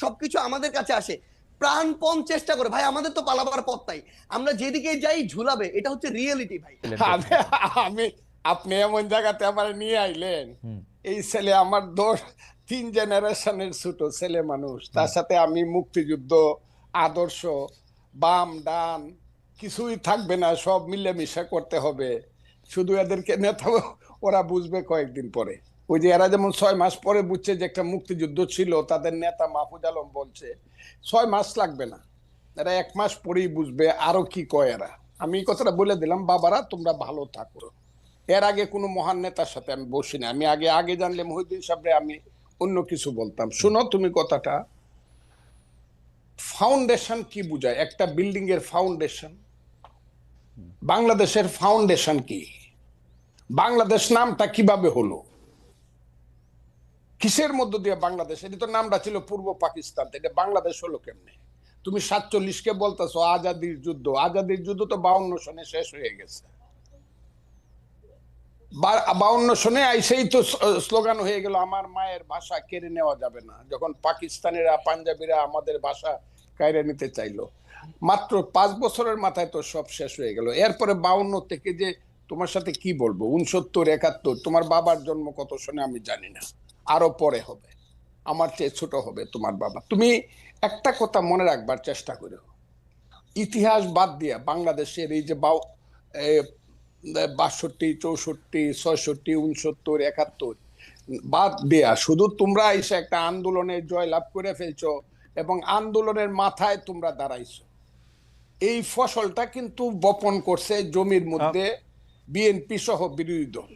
সবকিছু আমাদের কাছে আসে, প্রাণপণ চেষ্টা করে। ভাই আমাদের তো পালাবার পথ নাই, আমরা যেদিকে যাই ঝুলাবে, এটা হচ্ছে রিয়েলিটি ভাই। আমি আপনি এমন জায়গাতে আমার নিয়ে আইলেন, এই ছেলে আমার 3 জেনারেশনের ছোট ছেলে মানুষ, তার সাথে আমি মুক্তিযুদ্ধ আদর্শ বাম ডান কিছুই থাকবে না, সব মিলেমিশে করতে হবে। শুধু এদেরকে নেতা ওরা বুঝবে কয়েকদিন পরে। ওই যে এরা যেমন 6 মাস পরে বুঝছে যে একটা মুক্তিযুদ্ধ ছিল, তাদের নেতা মাহফুজ আলম বলছে 6 মাস লাগবে না, এরা 1 মাস পরেই বুঝবে আরো কি কয় এরা। আমি এই কথাটা বলে দিলাম, বাবারা তোমরা ভালো থাকো। এর আগে কোনো মহান নেতার সাথে আমি বসি না, আমি আগে জানলে মহিউদ্দিন সাহেবরে আমি অন্য কিছু বলতাম। শোনো তুমি কথাটা, ফাউন্ডেশন কি বুঝায়? একটা বিল্ডিং এর ফাউন্ডেশন, বাংলাদেশের ফাউন্ডেশন কি? বাংলাদেশ নামটা কিভাবে হলো, কিসের মধ্য দিয়ে বাংলাদেশ? এটা তো নামটা ছিল পূর্ব পাকিস্তান, এটা বাংলাদেশ হলো কেমনে? তুমি 47-কে বলতেছো আজাদির যুদ্ধ, আজাদির যুদ্ধ তো 52 সনে শেষ হয়ে গেছে। 52 সনে আইসেই তো স্লোগান হয়ে গেল আমার মায়ের ভাষা কেড়ে নেওয়া যাবে না, যখন পাকিস্তানিরা পাঞ্জাবিরা আমাদের ভাষা কেড়ে নিতে চাইলো। মাত্র 5 বছরের মাথায় তো সব শেষ হয়ে গেল। এরপরে 52 থেকে যে তোমার সাথে কি বলবো, 69 71, তোমার বাবার জন্ম কত সনে আমি জানি না, আরো পরে হবে, আমার চেয়ে ছোট হবে তোমার বাবা। তুমি একটা কথা মনে রাখবার চেষ্টা করো, ইতিহাস বাদ দিয়া বাংলাদেশের এই যে 62, 64, 66, 69, 71 বাদ দেয়া শুধু তোমরা এসে একটা আন্দোলনে জয়লাভ করে ফেলছো এবং আন্দোলনের মাথায় তোমরা দাঁড়াইছো। এই ফসলটা কিন্তু বপন করছে জমির মধ্যে বিএনপি সহ বিরোধী দল,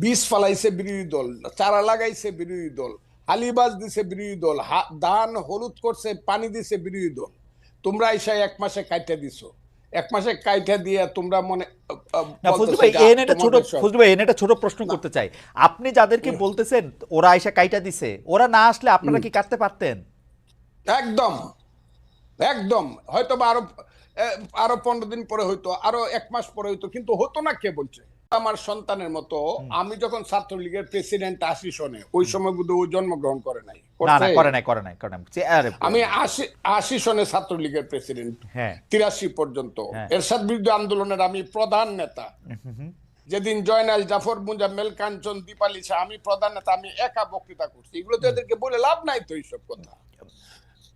বীজ ফালাইছে বিরোধী দল, চারা লাগাইছে বিরোধী দল, হালিবাজ দিছে বিরোধী দল, ধান হলুদ করছে পানি দিছে বিরোধী দল। তোমরা এসে 1 মাসে কাইটা দিছো, 1 মাসে কাইটা দিয়ে তোমরা মনে একটা ছোট প্রশ্ন করতে চাই। আপনি যাদেরকে বলতেছেন ওরা আইসা কাইটা দিছে, ওরা না আসলে আপনারা কি কাটতে পারতেন? একদম একদম, হয়তো আরো 15 দিন পরে হইতো, আরো 1 মাস পরে হইতো, কিন্তু হতো না। কে বলছে? আমার সন্তানের মতো আমি যখন ছাত্রলীগের প্রেসিডেন্ট 80 সনে, ওই সময় বুধ ও জন্মগ্রহণ করে নাই, আমি 80 সনে ছাত্রলীগের প্রেসিডেন্ট, 83 পর্যন্ত এরশাদ বিরুদ্ধে আন্দোলনের আমি প্রধান নেতা। যেদিন জয়নাল জাফর মুজাম্মেল কাঞ্চন দীপালি শাহ, আমি প্রধান নেতা, আমি একা বক্তৃতা করছি। এগুলো তো এদেরকে বলে লাভ নাই তো এইসব কথা।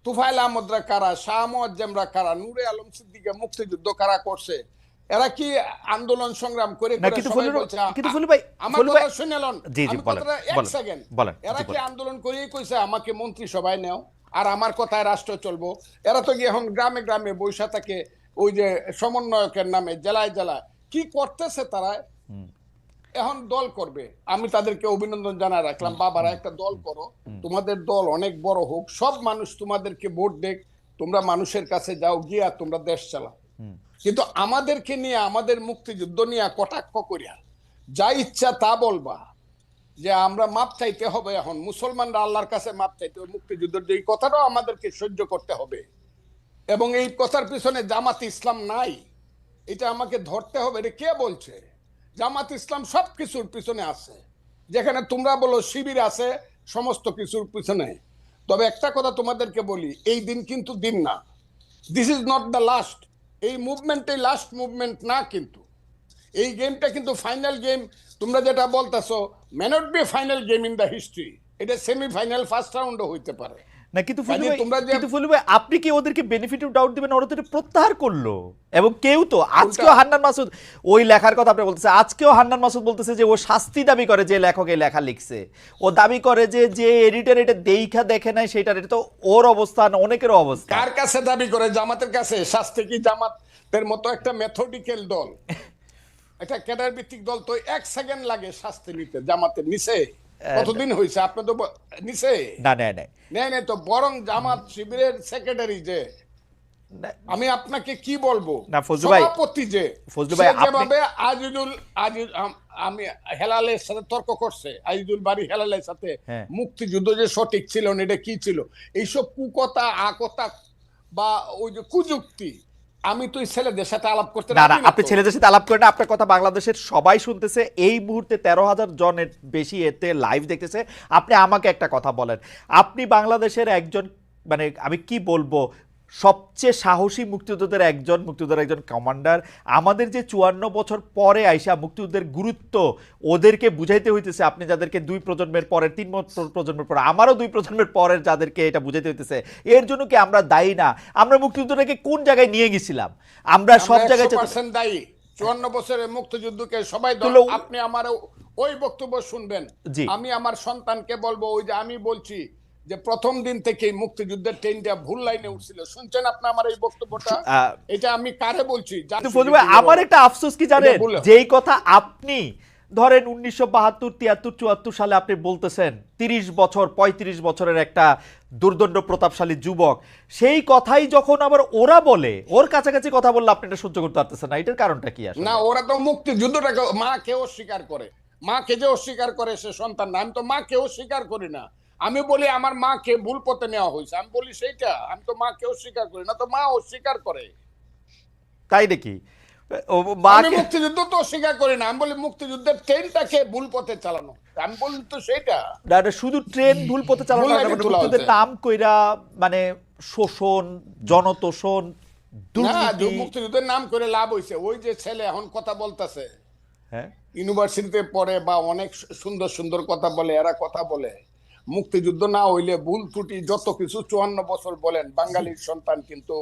তুফাইল আহমদরা কারা, শাহ মুয়াজ্জেমরা কারা, নূরে আলম সিদ্দিকে মুক্তিযুদ্ধ কারা করছে? এরা কি আন্দোলন সংগ্রাম করে? এরা কি আন্দোলন করেই কইছে আমাকে মন্ত্রিসভায় নেও আর আমার কথায় রাষ্ট্র চলবো? এরা তো গিয়ে এখন গ্রামে গ্রামে বৈশা থাকে, ওই যে সমন্বয়কের নামে জেলায় জেলায় কি করতেছে তারা। এখন দল করবে, আমি তাদেরকে অভিনন্দন জানাই রাখলাম। বাবারা একটা দল করো, তোমাদের দল অনেক বড় হোক, সব মানুষ তোমাদেরকে ভোট দেখ, তোমরা মানুষের কাছে যাও, গিয়া তোমরা দেশ চালাও। কিন্তু আমাদেরকে নিয়ে, আমাদের মুক্তিযুদ্ধ নিয়ে কটাক্ষ করিয়া যা ইচ্ছা তা বলবা যে আমরা মাপ চাইতে হবে, এখন মুসলমানরা আল্লাহর কাছে মাপ চাইতে হবে, মুক্তিযুদ্ধের যে কথাটাও আমাদেরকে সহ্য করতে হবে, এবং এই কথার পিছনে জামাত ইসলাম নাই, এটা আমাকে ধরতে হবে। এটা কে বলছে? জামাত ইসলাম সব কিছুর পিছনে আছে, যেখানে তোমরা বলো শিবির আছে সমস্ত কিছুর পিছনে। তবে একটা কথা তোমাদেরকে বলি, এই দিন কিন্তু দিন না, this is not the last. এই মুভমেন্টে লাস্ট মুভমেন্ট না, কিন্তু এই গেমটা কিন্তু ফাইনাল গেম। তোমরা যেটা বলতেছো may not be final game in the history, এটা সেমিফাইনাল ফার্স্ট রাউন্ডও হইতে পারে না। কিন্তু ফজলু ভাই আপনি কি ওদেরকে বেনিফিট অফ ডাউট দিবেন? ওরা তো প্রত্যাহার করলো, এবং কেউ তো আজকেও হান্নান মাসুদ ওই লেখার কথা আপনি বলতেছে, আজকেও হান্নান মাসুদ বলতেছে যে ও শাস্তি দাবি করে, যে লেখক এই লেখা লিখছে ও দাবি করে যে এডিটর এটা দেখা দেখে নাই সেটার, এটা তো ওর অবস্থান, অনেকেরও অবস্থা। কার কাছে দাবি করে? জামাতের কাছে। শাস্তি কি জামাতের মতো একটা মেথডিক্যাল দল, একটা ক্যাডার ভিত্তিক দল তো 1 সেকেন্ড লাগে শাস্তি নিতে, জামাতের নিচে কতদিন হয়েছে? আপনি তো নিচে না তো, বরং জামাত শিবিরের সেক্রেটারি যে, আমি আপনাকে কি বলবো, সভাপতি যে যেভাবে আমি হেলালের সাথে তর্ক করছে, আজিজুল বাড়ি হেলালের সাথে, মুক্তিযুদ্ধ যে সঠিক ছিল না, এটা কি ছিল, এইসব কুকথা আকথা বা ওই যে কুযুক্তি, আমি তো এই ছেলেদের সাথে আলাপ করতে না না, রাজি না আপনি তো। ছেলেদের সাথে আলাপ করেন না, আপনার কথা বাংলাদেশের সবাই শুনতেছে, এই মুহূর্তে 13,000 জনের বেশি এতে লাইভ দেখতেছে। আপনি আমাকে একটা কথা বলেন, আপনি বাংলাদেশের একজন, মানে আমি কি বলবো, সবচেয়ে সাহসী মুক্তিযোদ্ধার একজন কমান্ডার। আমাদের যে 54 বছর পরে আইসা মুক্তিযুদ্ধের গুরুত্ব ওদেরকে বুঝাইতে হইতেছে, আপনি যাদেরকে 2 প্রজন্মের পরের, 3 প্রজন্মের পরে, আমারও 2 প্রজন্মের পরের যাদেরকে এটা বুঝাইতে হইতেছে, এর জন্য কি আমরা দায়ী না? আমরা মুক্তিযুদ্ধটাকে কোন জায়গায় নিয়ে গেছিলাম? আমরা সব জায়গায় 100% দায়ী। 54 বছরের মুক্তিযুদ্ধকে সবাই আপনি আমার ওই বক্তব্য শুনবেন। জি। আমি আমার সন্তানকে বলবো, ওই যে আমি বলছি যে প্রথম দিন থেকেই মুক্তিযুদ্ধের ট্রেনটা ভুল লাইনে উঠছিল। শুনছেন আপনি আমার এই বক্তব্যটা? এটা আমি কারে বলছি? আমার একটা আফসোস কি জানেন, যেই কথা আপনি ধরেন 1972, 73, 74 সালে আপনি বলতেছেন, 30 বছর 35 বছরের একটা দুর্দণ্ড প্রতাপশালী যুবক, সেই কথাই যখন আবার ওরা বলে, ওর কাছাকাছি কথা বললে আপনি এটা সহ্য করতে পারতেছেন না, এটার কারণটা কি আসলে? না, ওরা তো মুক্তিযুদ্ধটাকে মাকে অস্বীকার করে। মাকে যে অস্বীকার করে সে সন্তান না। আমি তো মাকে অস্বীকার করি না। আমি বলি আমার মাকে ভুল পথে নেওয়া হয়েছে, আমি বলি সেইটা। আমি তো মাকে অস্বীকার করি না, তো মা অস্বীকার করে। তাই নাকি? আমি মুক্তিযুদ্ধ তো অস্বীকার করি না, আমি বলি মুক্তিযুদ্ধের ট্রেনটাকে ভুল পথে চালানো। আমি বলি তো সেইটা। শুধু ট্রেন ভুল পথে চালানো না, মুক্তিযুদ্ধের নাম কইরা মানে শোষণ, জনতোষণ, দুর্নীতি। মুক্তিযুদ্ধের নাম করে লাভ হয়েছে। ওই যে ছেলে এখন কথা বলতেছে, হ্যাঁ, ইউনিভার্সিটিতে পড়ে বা অনেক সুন্দর সুন্দর কথা বলে, এরা কথা বলে মুক্তিযুদ্ধ না হইলে ভুল ত্রুটি যত কিছু 54 বছর বলেন, বাঙালির সন্তান কিন্তু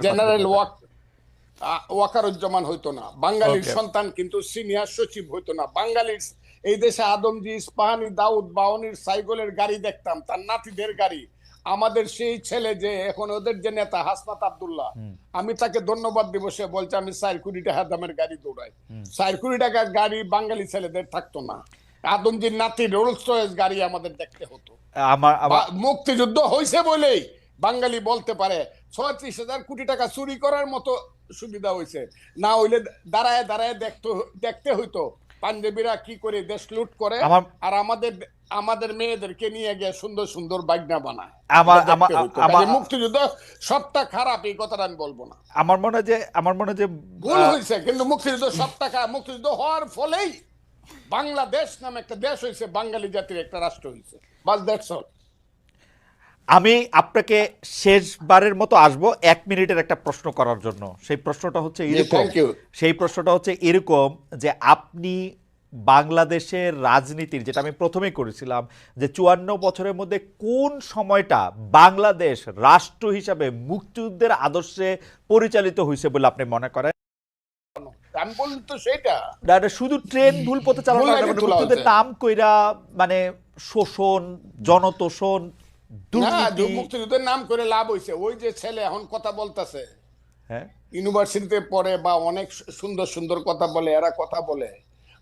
জেনারেল ওয়াকারুজ্জামান হইতো না, বাঙালির সন্তান কিন্তু সিনিয়র সচিব হইতো না, বাঙালির এই দেশে আদমজি, ইস্পাহানি, দাউদ, বাওয়ানির সাইকেলের গাড়ি দেখতাম, তার নাতিদের গাড়ি। আমাদের সেই ছেলে যে এখন ওদের যে নেতা হাসনাত আব্দুল্লাহ, আমি তাকে ধন্যবাদ দিব। সে বলছে আমি 4 কোটি টাকা দামের গাড়ি দৌড়াই। 4 কোটি টাকার গাড়ি বাঙালি ছেলেদের থাকতো না। আদমজির নাতি রোলস রয়েস গাড়ি আমাদের দেখতে হতো। মুক্তিযুদ্ধ হয়েছে বলেই বাঙালি বলতে পারে 36,000 কোটি টাকা চুরি করার মতো সুবিধা হয়েছে। না হইলে দাঁড়ায় দাঁড়ায় দেখতে হইতো পাঞ্জাবিরা কি করে দেশ লুট করে, আর আমাদের মেয়েদেরকে নিয়ে গিয়ে সুন্দর সুন্দর বাগনা বানায়। মুক্তিযুদ্ধ সবটা খারাপ এই কথাটা আমি বলবো না। আমার মনে যে ভুল হয়েছে, কিন্তু মুক্তিযুদ্ধ সবটা খারাপ। মুক্তিযুদ্ধ হওয়ার ফলেই বাংলাদেশ নামে একটা দেশ হয়েছে, বাঙালি জাতির একটা রাষ্ট্র হয়েছে। বাস দ্যাটস অল। আমি আপনাকে শেষবারের মতো আসবো 1 মিনিটের একটা প্রশ্ন করার জন্য। সেই প্রশ্নটা হচ্ছে এরকম যে আপনি বাংলাদেশের রাজনীতির, যেটা আমি প্রথমেই করেছিলাম, যে 54 বছরের মধ্যে কোন সময়টা বাংলাদেশ রাষ্ট্র হিসাবে মুক্তিযুদ্ধের আদর্শে পরিচালিত হয়েছে বলে আপনি মনে করেন? আমি বলি তো সেইটা। শুধু ট্রেন ভুল পথে চালানো না, মুক্তিযুদ্ধের নাম কইরা মানে শোষণ, জনতোষণ, দুর্নীতি। মুক্তিযুদ্ধের নাম করে লাভ হয়েছে। ওই যে ছেলে এখন কথা বলতেছে, হ্যাঁ, ইউনিভার্সিটিতে পড়ে বা অনেক সুন্দর সুন্দর কথা বলে, এরা কথা বলে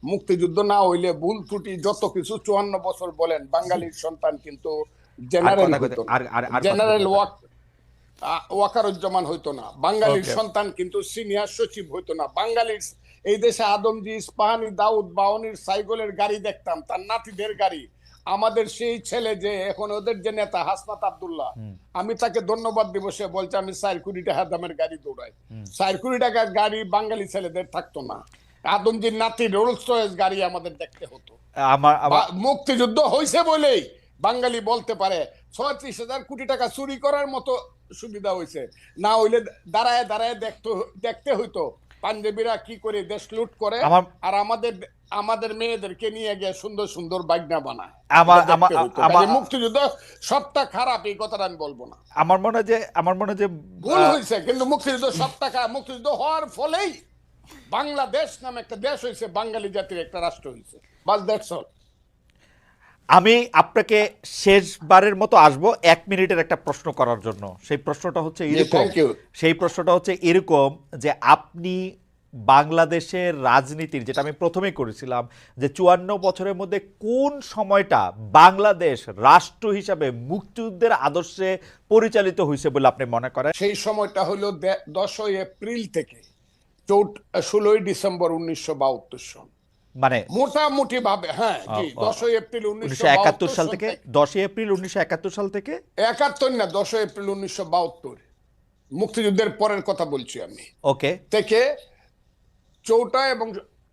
মুক্তিযুদ্ধ না হইলে ভুল ত্রুটি যত কিছু 54 বছর বলেন, বাঙালির সন্তান কিন্তু জেনারেল ওয়াকারুজ্জামান হইতো না, বাঙালির সন্তান কিন্তু সিনিয়র সচিব হইতো না, বাঙালির এই দেশে আদমজি, ইস্পাহানি, দাউদ, বাওয়ানির সাইকেলের গাড়ি দেখতাম, তার নাতিদের গাড়ি। আমাদের সেই ছেলে যে এখন ওদের যে নেতা হাসনাত আব্দুল্লাহ, আমি তাকে ধন্যবাদ দিব। সে বলছে আমি 4 কোটি টাকা দামের গাড়ি দৌড়াই। 4 কোটি টাকার গাড়ি বাঙালি ছেলেদের থাকতো না। আদমজির নাতি রোলস রয়েস গাড়ি আমাদের দেখতে হতো। মুক্তিযুদ্ধ হয়েছে বলেই বাঙালি বলতে পারে 36,000 কোটি টাকা চুরি করার মতো সুবিধা হয়েছে। না হইলে দাঁড়ায় দাঁড়ায় দেখতে হইতো পাঞ্জাবিরা কি করে দেশ লুট করে, আর আমাদের মেয়েদেরকে নিয়ে গিয়ে সুন্দর সুন্দর বাগনা বানায়। মুক্তিযুদ্ধ সবটা খারাপ এই কথাটা আমি বলবো না। আমার মনে যে ভুল হয়েছে, কিন্তু মুক্তিযুদ্ধ সবটা খারাপ। মুক্তিযুদ্ধ হওয়ার ফলেই বাংলাদেশ নামে একটা দেশ হয়েছে, বাঙালি জাতির একটা রাষ্ট্র হয়েছে। বাস দ্যাটস অল। আমি আপনাকে শেষবারের মতো আসবো 1 মিনিটের একটা প্রশ্ন করার জন্য। সেই প্রশ্নটা হচ্ছে এরকম যে আপনি বাংলাদেশের রাজনীতির, যেটা আমি প্রথমেই করেছিলাম, যে 54 বছরের মধ্যে কোন সময়টা বাংলাদেশ রাষ্ট্র হিসাবে মুক্তিযুদ্ধের আদর্শে পরিচালিত হয়েছে বলে আপনি মনে করেন? সেই সময়টা হলো 10 এপ্রিল থেকে 16 ডিসেম্বর 1972 সন, মানে মোটামুটি ভাবে। হ্যাঁ, 10 এপ্রিল 1971 সাল থেকে 10 এপ্রিল 1971 সাল থেকে 71 না, 10 এপ্রিল 1972। মুক্তিযুদ্ধের পরের কথা বলছি আমি, ওকে, থেকে 4টা এবং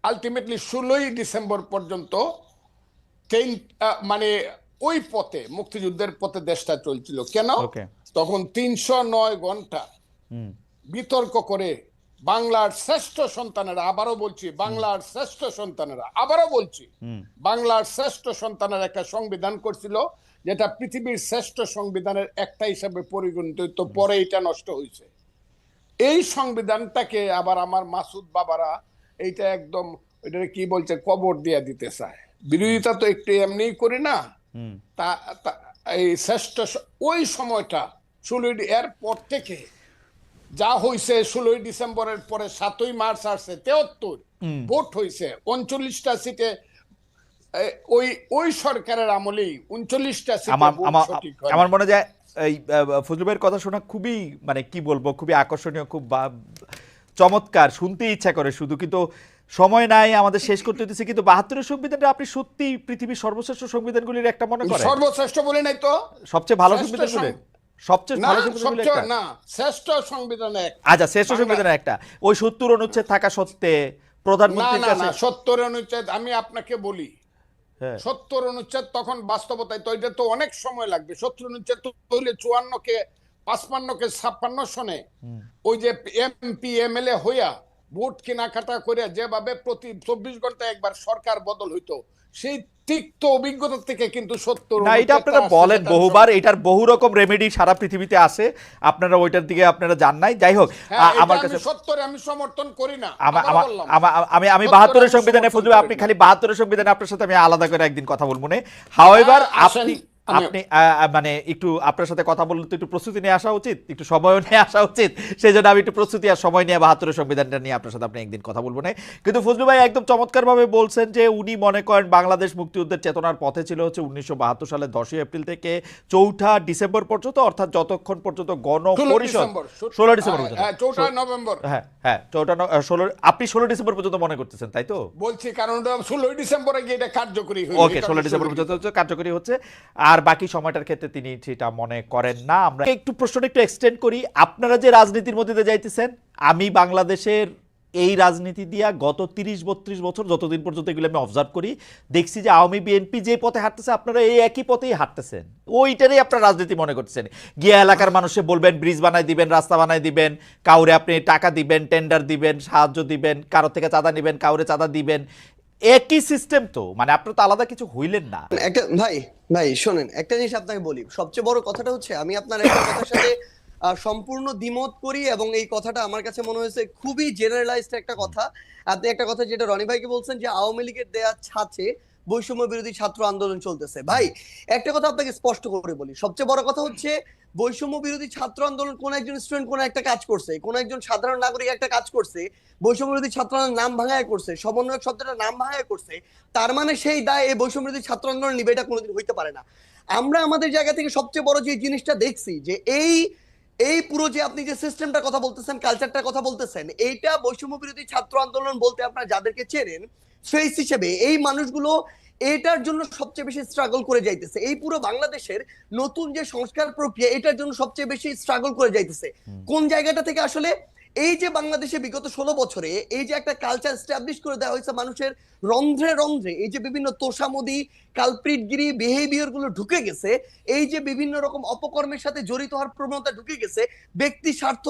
আলটিমেটলি 16ই ডিসেম্বর পর্যন্ত মানে ওই পথে, মুক্তিযুদ্ধের পথে দেশটা চলছিল। কেন? ওকে, তখন 309 ঘন্টা বিতর্ক করে বাংলার শ্রেষ্ঠ সন্তানেরা, আবারও বলছি বাংলার শ্রেষ্ঠ সন্তানেরা, আবারও বলছি বাংলার শ্রেষ্ঠ সন্তানের একটা সংবিধান করছিল, যেটা পৃথিবীর শ্রেষ্ঠ সংবিধানের একটা হিসাবে পরিগণিত হইতো, পরে এটা নষ্ট হয়েছে। এই সংবিধানটাকে আবার আমার মাসুদ বাবারা এইটা একদম এটা কি বলছে, কবর দিয়া দিতে চায়। বিরোধিতা তো একটু এমনি করি না, এই শ্রেষ্ঠ ওই সময়টা 16 এর পর থেকে যা হয়েছে, 16 ডিসেম্বরের পরে 7ই মার্চ আসছে, 73 ভোট হয়েছে 39টা সিটে। ওই সরকারের আমলেই 39টা সিটে আমার মনে যায় এই ফজলু ভাইয়ের কথা শোনা খুবই, মানে কি বলবো, খুবই আকর্ষণীয়, খুব চমৎকার, শুনতে ইচ্ছা করে শুধু, কিন্তু সময় নাই, আমাদের শেষ করতে হতেছে। কিন্তু 72-এর সংবিধানটা আপনি সত্যি পৃথিবীর সর্বশ্রেষ্ঠ সংবিধানগুলির একটা মনে করেন? সর্বশ্রেষ্ঠ বলে নাই তো, সবচেয়ে ভালো সংবিধানগুলি, সবচেয়ে ভালো সংবিধানগুলি একটা না, শ্রেষ্ঠ সংবিধান একটা। আচ্ছা, শ্রেষ্ঠ সংবিধানের একটা, ওই 70 অনুচ্ছেদ থাকা সত্ত্বে প্রধানমন্ত্রীর কাছে 70 অনুচ্ছেদ আমি আপনাকে বলি, 70 অনুচ্ছেদ তখন বাস্তবতায় তো এটা তো অনেক সময় লাগবে। 70 অনুচ্ছেদ তো হইলে 54 কে 55 কে 56 সনে ওই যে এমপি এমএলএ হইয়া ভোট কেনাকাটা করে যেভাবে প্রতি 24 ঘন্টায় একবার সরকার বদল হইতো, সেই তিক্ত অভিজ্ঞতা থেকে কিন্তু 70 না, এটা আপনারা বলেন বহুবার, এটার বহু রকম রেমেডি সারা পৃথিবীতে আসে, আপনারা ওইটার দিকে আপনারা জান নাই। যাই হোক, আমার কাছে 70 আমি সমর্থন করি না। আমি 72-এর সংবিধানে ফজলু, আপনি খালি 72-এর সংবিধানে আপনার সাথে আমি আলাদা করে একদিন কথা বলবো না। হাউএভার আপনি মানে একটু আপনার সাথে কথা বললে তো একটু প্রস্তুতি নিয়ে আসা উচিত, একটু সময়ও নিয়ে আসা উচিত, সেই জন্য আমি একটু প্রস্তুতি আর সময় নিয়ে 72-এর সংবিধানটা নিয়ে আপনার সাথে আপনি একদিন কথা বলবো না। কিন্তু ফজলু ভাই একদম চমৎকারভাবে বলছেন যে উনি মনে করেন বাংলাদেশ মুক্তিযুদ্ধের চেতনার পথে ছিল হচ্ছে 1972 সালের 10ই এপ্রিল থেকে 4ঠা ডিসেম্বর পর্যন্ত, অর্থাৎ যতক্ষণ পর্যন্ত গণপরিষদ 16 ডিসেম্বর পর্যন্ত, 4টা নভেম্বর, হ্যাঁ 16 আপনি 16 ডিসেম্বর পর্যন্ত মনে করতেছেন, তাই তো? বলছি কারণ 16 ডিসেম্বরে গিয়ে এটা কার্যকরী হয়েছে। ওকে, 16 ডিসেম্বর পর্যন্ত কার্যকরী হচ্ছে, আর বাকি সময়টার ক্ষেত্রে তিনি সেটা মনে করেন না। আমরা একটু প্রশ্নটা একটু এক্সটেন্ড করি। আপনারা যে রাজনীতির মধ্যে দিয়ে যাইতেছেন, আমি বাংলাদেশের এই রাজনীতি দিয়া গত 30-32 বছর যতদিন পর্যন্ত এগুলো আমি অবজার্ভ করি, দেখছি যে আওয়ামী বিএনপি যে পথে হাঁটতেছে, আপনারা এই একই পথেই হাঁটতেছেন, ওইটারই আপনারা রাজনীতি মনে করতেছেন। গিয়া এলাকার মানুষে বলবেন ব্রিজ বানাই দিবেন, রাস্তা বানাই দিবেন, কাউরে আপনি টাকা দিবেন, টেন্ডার দিবেন, সাহায্য দিবেন, কারো থেকে চাঁদা নিবেন, কাউরে চাঁদা দিবেন, একই সিস্টেম তো, মানে আপনারা তো আলাদা কিছু হইলেন না। একটা ভাই শোনেন, একটা জিনিস আপনাকে বলি, সবচেয়ে বড় কথাটা হচ্ছে আমি আপনার একটা কথার সাথে সম্পূর্ণ দ্বিমত করি, এবং এই কথাটা আমার কাছে মনে হয়েছে খুবই জেনারেলাইজড একটা কথা। আপনি একটা কথা যেটা রনি ভাইকে বলছেন যে আওয়ামী লীগের দেয়া ছাঁচে বৈষম্য বিরোধী ছাত্র আন্দোলন চলতেছে। ভাই একটা কথা আপনাকে স্পষ্ট করে বলি, সবচেয়ে বড় কথা হচ্ছে বৈষম্য বিরোধী ছাত্র আন্দোলন কোন একজন স্টুডেন্ট কোন একটা কাজ করছে, কোন একজন সাধারণ নাগরিক একটা কাজ করছে, বৈষম্য বিরোধী ছাত্র আন্দোলন নাম ভাঙায় করছে, সমন্বয়ক শব্দটা নাম ভাঙায় করছে, তার মানে সেই দায় এই বৈষম্য বিরোধী ছাত্র আন্দোলন নিবে, এটা কোনোদিন হইতে পারে না। আমরা আমাদের জায়গা থেকে সবচেয়ে বড় যে জিনিসটা দেখছি যে এই পুরো যে আপনি যে সিস্টেমটার কথা বলতেছেন, কালচারটার কথা বলতেছেন, এইটা বৈষম্য বিরোধী ছাত্র আন্দোলন বলতে আপনারা যাদেরকে চেনেন ফেস হিসেবে এই মানুষগুলো এটার জন্য সবচেয়ে বেশি স্ট্রাগল করে যাইতেছে। এই পুরো বাংলাদেশের নতুন যে সংস্কার প্রক্রিয়া, এটার জন্য সবচেয়ে বেশি স্ট্রাগল করে যাইতেছে। কোন জায়গাটা থেকে আসলে এই যে বাংলাদেশে বিগত 16 বছরে এই যে একটা কালচার এস্টাবলিশ করে দেওয়া হয়েছে, মানুষের রন্ধ্রে রন্ধ্রে এই যে বিভিন্ন তোষামোদি, কালপ্রিটগিরি বিহেভিয়ার গুলো ঢুকে গেছে, এই যে বিভিন্ন রকম অপকর্মের সাথে জড়িত হওয়ার প্রবণতা ঢুকে গেছে, ব্যক্তি স্বার্থ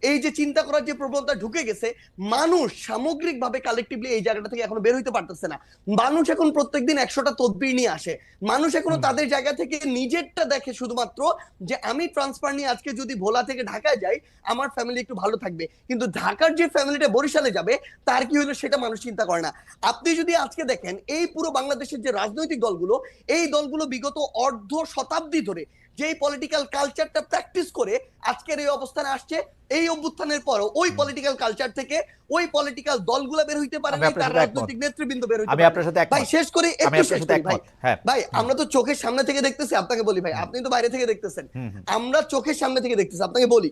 এই যে চিন্তা করার যে প্রবণতা ঢুকে গেছে, মানুষ সামগ্রিকভাবে কালেকটিভলি এই জায়গাটা থেকে এখনো বের হইতে পারতেছে না। মানুষ এখন প্রত্যেকদিন 100টা তদবির নিয়ে আসে, মানুষ এখনো তাদের জায়গা থেকে নিজেরটা দেখে শুধুমাত্র যে আমি ট্রান্সফার নিয়ে আজকে যদি ভোলা থেকে ঢাকায় যাই আমার ফ্যামিলি একটু ভালো থাকবে, কিন্তু ঢাকার যে ফ্যামিলিটা বরিশালে যাবে তার কি হলো সেটা মানুষ চিন্তা করে না। আপনি যদি আজকে দেখেন এই পুরো বাংলাদেশের যে রাজনৈতিক দলগুলো, এই দলগুলো বিগত অর্ধ শতাব্দী ধরে যেই পলিটিক্যাল কালচারটা প্র্যাকটিস করে আজকের এই অবস্থানে আসছে, এই অভ্যুত্থানের পরও ওই পলিটিক্যাল কালচার থেকে ওই পলিটিক্যাল দলগুলো বের হইতে পারে না, তার রাজনৈতিক নেতৃবৃন্দ বের হইতে পারে না। ভাই শেষ করে একটু শেষ করি ভাই। ভাই আমরা তো চোখের সামনে থেকে দেখতেছি, আপনাকে বলি ভাই, আপনি তো বাইরে থেকে দেখতেছেন, আমরা চোখের সামনে থেকে দেখতেছি। আপনাকে বলি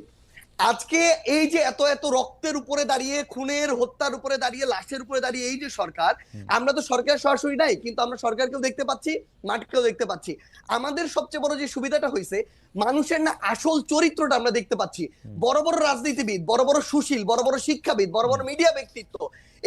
আজকে এই যে এত এত রক্তের উপরে দাঁড়িয়ে, খুনের হত্যার উপরে দাঁড়িয়ে, লাশের উপরে দাঁড়িয়ে এই যে সরকার, আমরা তো সরকার সরাসরি নাই, কিন্তু আমরা সরকারকেও দেখতে পাচ্ছি, মাঠকেও দেখতে পাচ্ছি। আমাদের সবচেয়ে বড় যে সুবিধাটা হয়েছে, মানুষের না আসল চরিত্রটা আমরা দেখতে পাচ্ছি। বড় বড় রাজনীতিবিদ, বড় বড় সুশীল, বড় বড় শিক্ষাবিদ, বড় বড় মিডিয়া ব্যক্তিত্ব,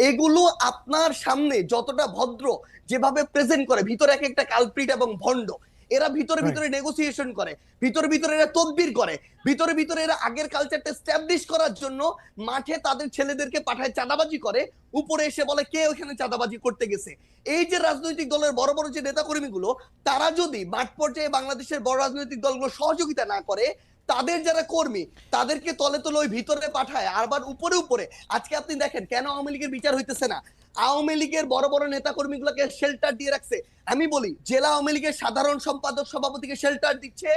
এগুলো আপনার সামনে যতটা ভদ্র যেভাবে প্রেজেন্ট করে, ভিতরে এক একটা কালপ্রিট এবং ভণ্ড। এরা ভিতরে ভিতরে নেগোসিয়েশন করে, ভিতরে ভিতরে এরা তদবির করে, ভিতরে ভিতরে এরা আগের কালচারটা এস্টাবলিশ করার জন্য মাঠে তাদের ছেলেদেরকে পাঠায় চাঁদাবাজি করে, উপরে এসে বলে কে ওখানে চাঁদাবাজি করতে গেছে। এই যে রাজনৈতিক দলের বড় বড় যে নেতাকর্মীগুলো, তারা যদি মাঠ পর্যায়ে বাংলাদেশের বড় রাজনৈতিক দলগুলো সহযোগিতা না করে, তাদের যারা কর্মী তাদেরকে তলে তলে ওই ভিতরে পাঠায়, আবার উপরে উপরে। আজকে আপনি দেখেন কেন আওয়ামী লীগের বিচার হইতেছে না। আওয়ামী লীগের বড় বড় নেতা কর্মীগুলোকে শেল্টার দিয়ে রাখছে। আমি বলি, জেলা আওয়ামী লীগের সাধারণ সম্পাদক সভাপতিকে শেল্টার দিচ্ছে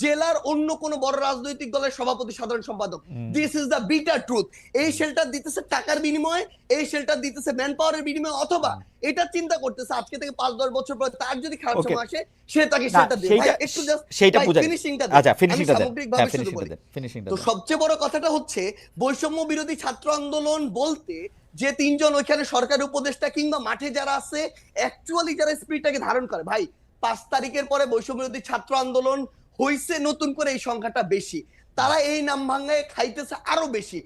জেলার অন্য কোন বড় রাজনৈতিক দলের সভাপতি সাধারণ সম্পাদক। This is the bitter truth. এই শেল্টার দিতেছে টাকার বিনিময়ে, এই শেল্টার দিতেছে ম্যান পাওয়ারের বিনিময়ে, অথবা এটা চিন্তা করতেছে আজকে থেকে 5-10 বছর পরে তার যদি খারাপ সময় আসে, সে তাকে শেল্টার দেবে। ভাই একটু জাস্ট সেইটা বুঝাই। ফিনিশিংটা আচ্ছা, ফিনিশিংটা দেন। সামগ্রিকভাবে হ্যাঁ, শুরু করি। ফিনিশিংটা তো দেন। সবচেয়ে বড় কথাটা হচ্ছে বৈষম্য বিরোধী ছাত্র আন্দোলন বলতে যে 3 জন ওইখানে সরকারি উপদেষ্টা কিংবা মাঠে যারা আছে, অ্যাকচুয়ালি যারা স্পিরিটটাকে ধারণ করে, ভাই 5 তারিখের পরে বৈষম্য বিরোধী ছাত্র আন্দোলন হইছে নতুন করে এই সংখ্যাটা বেশি, তারা এই নাম ভাঙায় খাইতেছে আরো বেশি।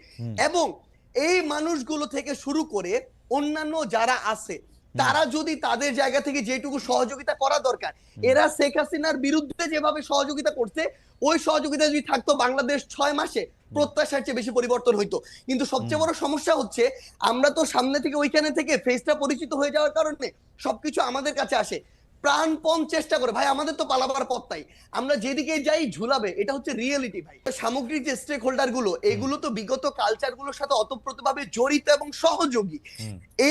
এবং এই মানুষগুলো থেকে শুরু করে অন্যান্য যারা আছে, তারা যদি তাদের জায়গা থেকে যেটুকু সহযোগিতা করা দরকার, এরা শেখ হাসিনার বিরুদ্ধে যেভাবে সহযোগিতা করছে, ওই সহযোগিতা যদি থাকতো, বাংলাদেশ 6 মাসে প্রত্যাশার চেয়ে বেশি পরিবর্তন হইতো। কিন্তু সবচেয়ে বড় সমস্যা হচ্ছে, আমরা তো সামনে থেকে ওইখানে থেকে ফেসটা পরিচিত হয়ে যাওয়ার কারণে সবকিছু আমাদের কাছে আসে, প্রাণপণ চেষ্টা করে। ভাই আমাদের তো পালাবার পথ নাই, আমরা যেদিকে যাই ঝুলাবে, এটা হচ্ছে রিয়েলিটি। ভাই সামগ্রিক যে স্টেক হোল্ডার গুলো, এগুলো তো বিগত কালচার গুলোর সাথে অতপ্রতভাবে জড়িত এবং সহযোগী।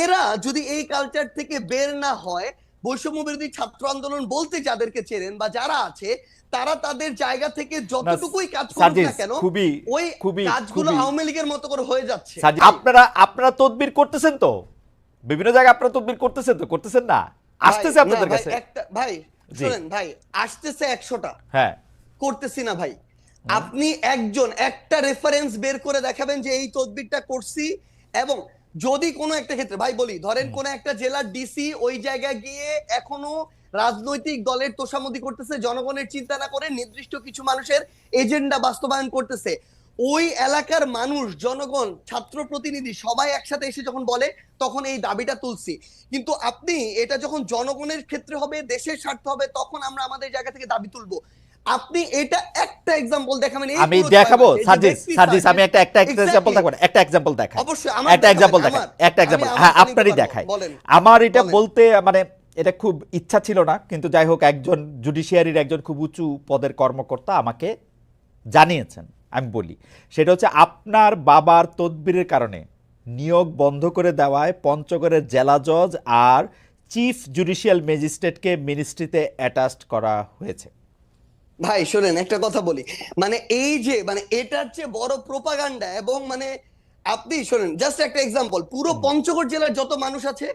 এরা যদি এই কালচার থেকে বের না হয়, বৈষম্য বিরোধী ছাত্র আন্দোলন বলতে যাদেরকে চেনেন বা যারা আছে, তারা তাদের জায়গা থেকে যতটুকুই কাজ করুক না কেন, ওই কাজগুলো আওয়ামী লীগের মতো করে হয়ে যাচ্ছে। আপনারা তদবির করতেছেন তো, বিভিন্ন জায়গায় আপনারা তদবির করতেছেন তো, করতেছেন না? আসতেছে আপনাদের কাছে ভাই, শুনেন ভাই, আসতেছে 100টা, হ্যাঁ, করতেছি না ভাই। আপনি একজন একটা রেফারেন্স বের করে দেখাবেন যে এই তদবিরটা করছি। এবং যদি কোনো একটা ক্ষেত্রে, ভাই বলি, ধরেন কোন একটা জেলার ডিসি ওই জায়গায় গিয়ে এখনো রাজনৈতিক দলের তোষামোদি করতেছে, জনগণের চিন্তা না করে নির্দিষ্ট কিছু মানুষের এজেন্ডা বাস্তবায়ন করতেছে, ওই এলাকার মানুষ, জনগণ, ছাত্র প্রতিনিধি সবাই একসাথে এসে যখন বলে, তখন এই দাবিটা তুলছি। কিন্তু আপনি এটা যখন জনগণের ক্ষেত্রে হবে, দেশের স্বার্থ হবে, তখন আমরা আমাদের জায়গা থেকে দাবি তুলবো। আপনি এটা একটা এক্সাম্পল দেখাবেন। আমি দেখাবো সার্জিস, আমি একটা এক্সাম্পল দেখাবো, একটা এক্সাম্পল দেখাই, অবশ্যই একটা এক্সাম্পল দেখাই, একটা এক্সাম্পল, হ্যাঁ আপনারই দেখাই। আমার এটা বলতে মানে এটা খুব ইচ্ছা ছিল না, কিন্তু যাই হোক, একজন জুডিশিয়ারির একজন খুব উঁচু পদের কর্মকর্তা আমাকে জানিয়েছেন, আমি বলি। সেটা হচ্ছে, আপনার বাবার তদবিরের কারণে নিয়োগ বন্ধ করে দেওয়ায় পঞ্চগড়ের জেলা জজ আর চিফ জুডিশিয়াল ম্যাজিস্ট্রেটকে মিনিস্ট্রিতে অ্যাটাচড করা হয়েছে। ভাই শোনেন, একটা কথা বলি, মানে এই যে মানে এটার চেয়ে বড় প্রোপাগান্ডা। এবং মানে আপনি শোনেন, জাস্ট একটা এক্সাম্পল, পুরো পঞ্চগড় জেলার যত মানুষ আছে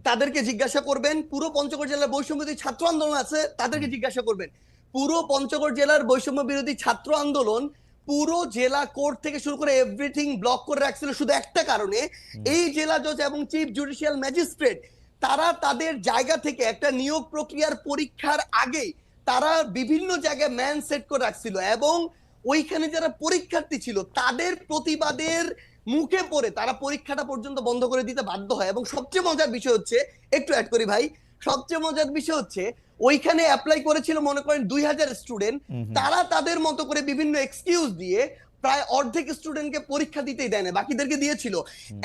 তাদেরকে জিজ্ঞাসা করবেন, পুরো পঞ্চগড় জেলার বৈষম্য বিরোধী ছাত্র আন্দোলন আছে তাদেরকে জিজ্ঞাসা করবেন, পুরো পঞ্চগড় জেলার বৈষম্য বিরোধী ছাত্র আন্দোলন পুরো জেলা কোর্ট থেকে শুরু করে এভরিথিং ব্লক করে রাখছিল শুধু একটা কারণে, এই জেলা জজ এবং চিফ জুডিশিয়াল ম্যাজিস্ট্রেট তারা তাদের জায়গা থেকে একটা নিয়োগ প্রক্রিয়ার পরীক্ষার আগে তারা বিভিন্ন জায়গায় ম্যান সেট করে রাখছিল। এবং ওইখানে যারা পরীক্ষার্থী ছিল তাদের প্রতিবাদের মুখে পড়ে তারা পরীক্ষাটা পর্যন্ত বন্ধ করে দিতে বাধ্য হয়। এবং সবচেয়ে মজার বিষয় হচ্ছে, একটু অ্যাড করি ভাই, সবচেয়ে মজার বিষয় হচ্ছে, ওইখানে অ্যাপ্লাই করেছিল মনে করেন 2000 স্টুডেন্ট, তারা তাদের মতো করে বিভিন্ন এক্সকিউজ দিয়ে প্রায় অর্ধেক স্টুডেন্টকে পরীক্ষা দিতেই দেয় না, বাকিদেরকে দিয়েছিল।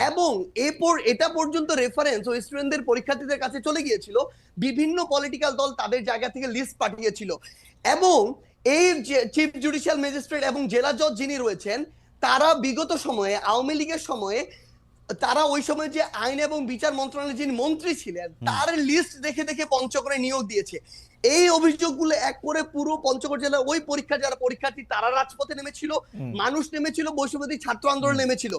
এবং এরপর এটা পর্যন্ত রেফারেন্স ওই স্টুডেন্টদের পরীক্ষার্থীদের কাছে চলে গিয়েছিল, বিভিন্ন পলিটিক্যাল দল তাদের জায়গা থেকে লিস্ট পাঠিয়েছিল। এবং এই চিফ জুডিশিয়াল ম্যাজিস্ট্রেট এবং জেলা জজ যিনি রয়েছেন, তারা বিগত সময়ে আওয়ামী লীগের সময়ে তারা ওই সময় যে আইন এবং বিচার মন্ত্রণালয়ের যিনি মন্ত্রী ছিলেন তার লিস্ট দেখে দেখে পঞ্চগড়ে নিয়োগ দিয়েছে। এই অভিযোগগুলো এক করে পুরো পঞ্চগড় জেলার ওই পরীক্ষা যারা পরীক্ষার্থী তারা রাজপথে নেমেছিল, মানুষ নেমেছিল, বৈষম্যবিরোধী ছাত্র আন্দোলন নেমেছিল।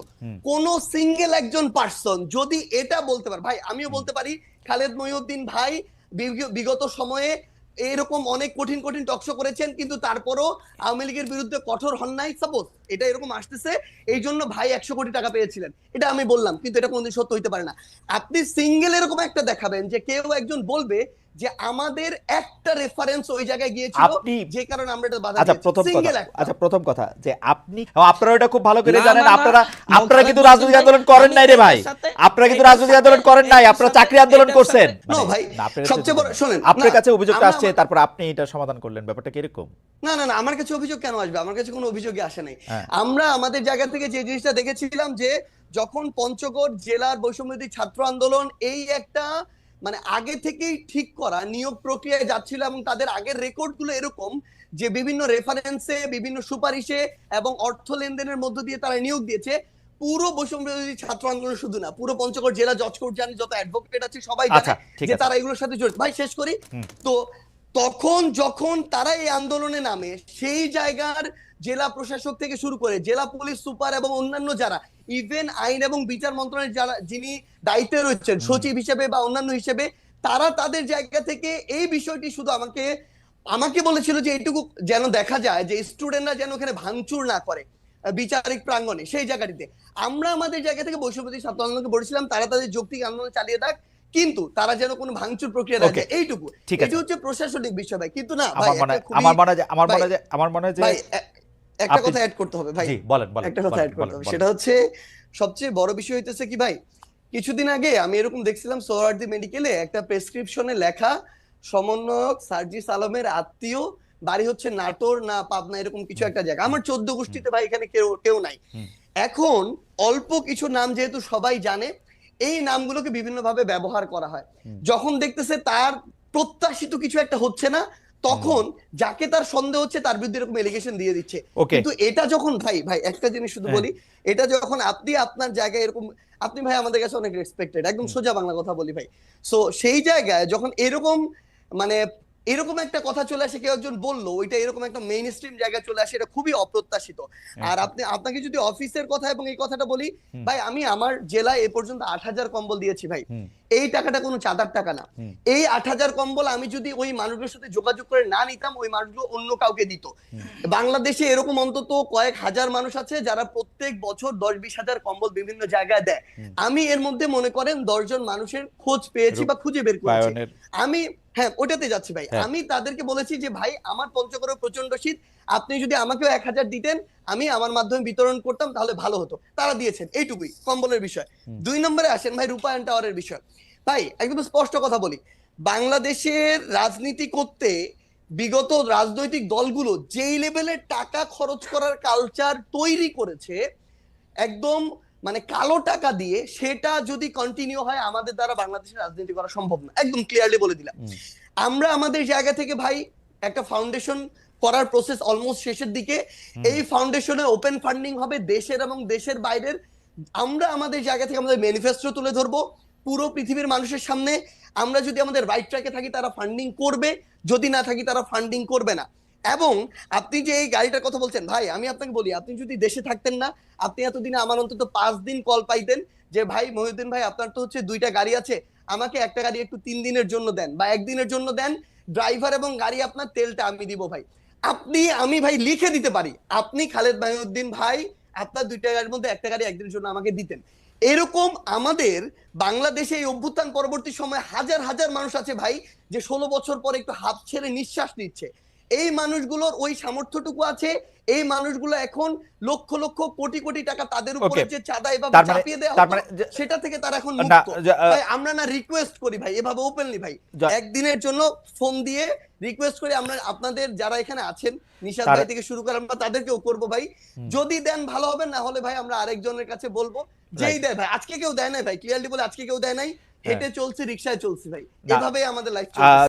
কোন সিঙ্গেল একজন পার্সন যদি এটা বলতে পারে, ভাই আমিও বলতে পারি, খালেদ মহিউদ্দিন ভাই বিগত সময়ে এরকম অনেক কঠিন কঠিন টকশো করেছেন, কিন্তু তারপরও আওয়ামী লীগের বিরুদ্ধে কঠোর হন নাই। সাপোজ এটা এরকম আসতেছে, এই জন্য ভাই 100 কোটি টাকা পেয়েছিলেন, এটা আমি বললাম, কিন্তু এটা কোনদিন সত্য হইতে পারে না। আপনি সিঙ্গেল এরকম একটা দেখাবেন যে কেউ একজন বলবে যে আমাদের একটা রেফারেন্স ওই জায়গায় গিয়েছিল, আপনি যে কারণে আমরা এটা বাধা আচ্ছা দিয়েছি। প্রথম কথা, সিঙ্গেল একটা। আচ্ছা প্রথম কথা যে আপনারা এটা খুব ভালো করে না, জানেন, না, না, আপনারা কিন্তু মোখলেস রাজনৈতিক হোসেন আন্দোলন ভাই, করেন আমি নাই রে ভাই, এটার সাথে- আপনারা কিন্তু এটার রাজনৈতিক সাথে- আন্দোলন করেন নাই, এটার আপনারা সাথে- চাকরি আন্দোলন এটার করছেন। সাথে- No, ভাই, সবচেয়ে বড় শোনেন, আপনার না, কাছে অভিযোগটা আমরা- আসছে, তারপর আপনি এটা সমাধান করলেন, ব্যাপারটা কি এরকম? না না না, আমার কাছে অভিযোগ কেন আসবে? আমার কাছে কোনো অভিযোগই আসে নাই। হ্যাঁ। আমরা আমাদের জায়গা থেকে যে জিনিসটা দেখেছিলাম যে যখন পঞ্চগড় জেলার বৈষম্যবিরোধী ছাত্র আন্দোলন এই একটা মানে আগে থেকেই ঠিক করা নিয়োগ প্রক্রিয়ায় যাচ্ছিল, এবং তাদের আগের রেকর্ডগুলো এরকম যে বিভিন্ন রেফারেন্সে, বিভিন্ন সুপারিশে এবং অর্থ লেনদেনের মধ্য দিয়ে তারা নিয়োগ দিয়েছে। পুরো বৈষম্যবিরোধী ছাত্র আন্দোলন শুধু না, পুরো পঞ্চগড় জেলা জজ কোর্ট জানে, যত অ্যাডভোকেট আছে সবাই আচ্ছা, জানে ঠিক যে আছে। তারা এগুলোর সাথে জড়িত। ভাই শেষ করি। তো তখন যখন তারা এই আন্দোলনে নামে, সেই জায়গার জেলা প্রশাসক থেকে শুরু করে জেলা পুলিশ সুপার এবং অন্যান্য যারা, ইভেন আইন এবং বিচার মন্ত্রণালয়ের যারা যিনি দায়িত্বে রয়েছেন সচিব হিসেবে বা অন্যান্য হিসেবে, তারা তাদের জায়গা থেকে এই বিষয়টি শুধু আমাকে বলেছিল যে এইটুকু যেন দেখা যায় যে স্টুডেন্টরা যেন ওখানে ভাঙচুর না করে বিচারিক প্রাঙ্গণে, সেই জায়গাটিতে। আমরা আমাদের জায়গা থেকে বৈষম্যবিরোধী ছাত্র আন্দোলনকে বলেছিলাম তারা তাদের যৌক্তিক আন্দোলন চালিয়ে থাক, কিন্তু তারা যেন কোনো ভাঙচুর প্রক্রিয়া না Okay, যায়, এইটুকু। ঠিক আছে। এটি হচ্ছে প্রশাসনিক বিষয় ভাই, কিন্তু না ভাই, আমার মনে হয় যে ভাই একটা আপনি- কথা অ্যাড করতে হবে ভাই, জি বলেন বলেন একটা কথা বলেন, অ্যাড করতে হবে, বলেন, সেটা হচ্ছে সবচেয়ে বড় বিষয় হইতেছে কি ভাই, কিছুদিন আগে আমি এরকম দেখছিলাম সোহরাওয়ার্দী মেডিকেলে একটা প্রেসক্রিপশনে লেখা সমন্বয়ক সার্জিস আলমের আত্মীয়, বাড়ি হচ্ছে নাটোর না পাবনা, এরকম কিছু একটা জায়গা। আমার 14 গোষ্ঠীতে ভাই এখানে কেউ কেউ নাই। এখন অল্প কিছু নাম যেহেতু সবাই জানে, এই নামগুলোকে বিভিন্ন ভাবে ব্যবহার করা হয়। যখন দেখতেছে তার প্রত্যাশিত কিছু একটা হচ্ছে না, তখন যাকে তার সন্দেহ হচ্ছে তার বিরুদ্ধে এরকম এলিগেশন দিয়ে দিচ্ছে। Okay. কিন্তু এটা যখন ভাই ভাই একটা জিনিস শুধু হ্যাঁ। বলি, এটা যখন আপনি আপনার জায়গায় এরকম, আপনি ভাই আমাদের কাছে অনেক রেসপেক্টেড, একদম সোজা বাংলা কথা বলি ভাই। সো সেই জায়গায় যখন এরকম মানে এরকম একটা কথা চলে আসে, কেউ একজন বললো ওইটা এরকম একটা মেইন স্ট্রিম জায়গায় চলে আসে, এটা খুবই অপ্রত্যাশিত। আর আপনাকে যদি অফিসের কথা এবং এই কথাটা বলি ভাই, আমি আমার জেলায় এ পর্যন্ত 8000 কম্বল দিয়েছি ভাই। এই টাকাটা কোনো চাঁদার টাকা না। এই 8000 কম্বল আমি যদি ওই মানুষগুলোর সাথে যোগাযোগ করে না নিতাম, ওই মানুষগুলো অন্য কাউকে দিত। বাংলাদেশে এরকম অন্তত কয়েক হাজার মানুষ আছে যারা প্রত্যেক বছর 10-20 হাজার কম্বল বিভিন্ন জায়গায় দেয়। আমি এর মধ্যে মনে করেন 10 জন মানুষের খোঁজ পেয়েছি বা খুঁজে বের করেছি। আমি হ্যাঁ ওটাতে যাচ্ছি ভাই। আমি তাদেরকে বলেছি যে ভাই আমার পঞ্চগড়ে প্রচন্ড শীত, আপনি যদি আমাকেও 1000 দিতেন, আমি আমার মাধ্যমে বিতরণ করতাম, তাহলে ভালো হতো। তারা দিয়েছেন, এইটুকুই কম্বলের বিষয়। 2 নম্বরে আসেন ভাই রূপায়ণ টাওয়ারের বিষয়। ভাই একদম স্পষ্ট কথা বলি, বাংলাদেশের রাজনীতি করতে বিগত রাজনৈতিক দলগুলো যেই লেভেলের টাকা খরচ করার কালচার তৈরি করেছে, একদম মানে কালো টাকা দিয়ে, সেটা যদি কন্টিনিউ হয় আমাদের দ্বারা বাংলাদেশের রাজনীতি করা সম্ভব না, একদম ক্লিয়ারলি বলে দিলাম। আমরা আমাদের জায়গা থেকে ভাই একটা ফাউন্ডেশন করার প্রসেস অলমোস্ট শেষের দিকে। এই ফাউন্ডেশনে ওপেন ফান্ডিং হবে দেশের এবং দেশের বাইরের। আমরা আমাদের জায়গা থেকে আমাদের ম্যানিফেস্টো তুলে ধরবো পুরো পৃথিবীর মানুষের সামনে। আমরা যদি আমাদের রাইট ট্র্যাকে থাকি তারা ফান্ডিং করবে, যদি না থাকি তারা ফান্ডিং করবে না। এবং আপনি যে এই গাড়িটার কথা বলছেন ভাই, আমি আপনাকে বলি, আপনি যদি দেশে থাকতেন না, আপনি এতদিনে আমার অন্তত 5 দিন কল পাইতেন যে ভাই মহিউদ্দিন ভাই আপনার তো হচ্ছে 2টা গাড়ি আছে, আমাকে একটা গাড়ি একটু 3 দিনের জন্য দেন বা 1 দিনের জন্য দেন, ড্রাইভার এবং গাড়ি আপনার, তেলটা আমি দিব ভাই। আমি ভাই লিখে দিতে পারি, আপনি খালেদ মহিউদ্দিন ভাই আপনার 2টা গাড়ির মধ্যে একটা গাড়ি একদিনের জন্য আমাকে দিতেন। এরকম আমাদের বাংলাদেশে এই অভ্যুত্থান পরবর্তী সময় হাজার হাজার মানুষ আছে ভাই, যে 16 বছর পরে একটু হাত ছেড়ে নিঃশ্বাস নিচ্ছে। এই মানুষগুলোর ওই সামর্থ্যটুকু আছে। এই মানুষগুলো এখন লক্ষ লক্ষ কোটি কোটি টাকা তাদের উপরে যে চাঁদা এভাবে চাপিয়ে দেওয়া হতো, সেটা থেকে তারা এখন মুক্ত। ভাই আমরা না রিকোয়েস্ট করি ভাই এভাবে ওপেনলি ভাই, একদিনের জন্য ফোন দিয়ে রিকোয়েস্ট করি, আমরা আপনাদের যারা এখানে আছেন নিশাদ ভাই থেকে শুরু করে আমরা তাদেরকেও করবো ভাই, যদি দেন ভালো হবে, না হলে ভাই আমরা আরেকজনের কাছে বলবো যেই দেয় ভাই। আজকে কেউ দেয় নাই ভাই, ক্লিয়ারলি বলে আজকে কেউ দেয় নাই, হেঁটে চলছি, রিকশায় চলছি ভাই, এভাবেই আমাদের লাইফ চলছে।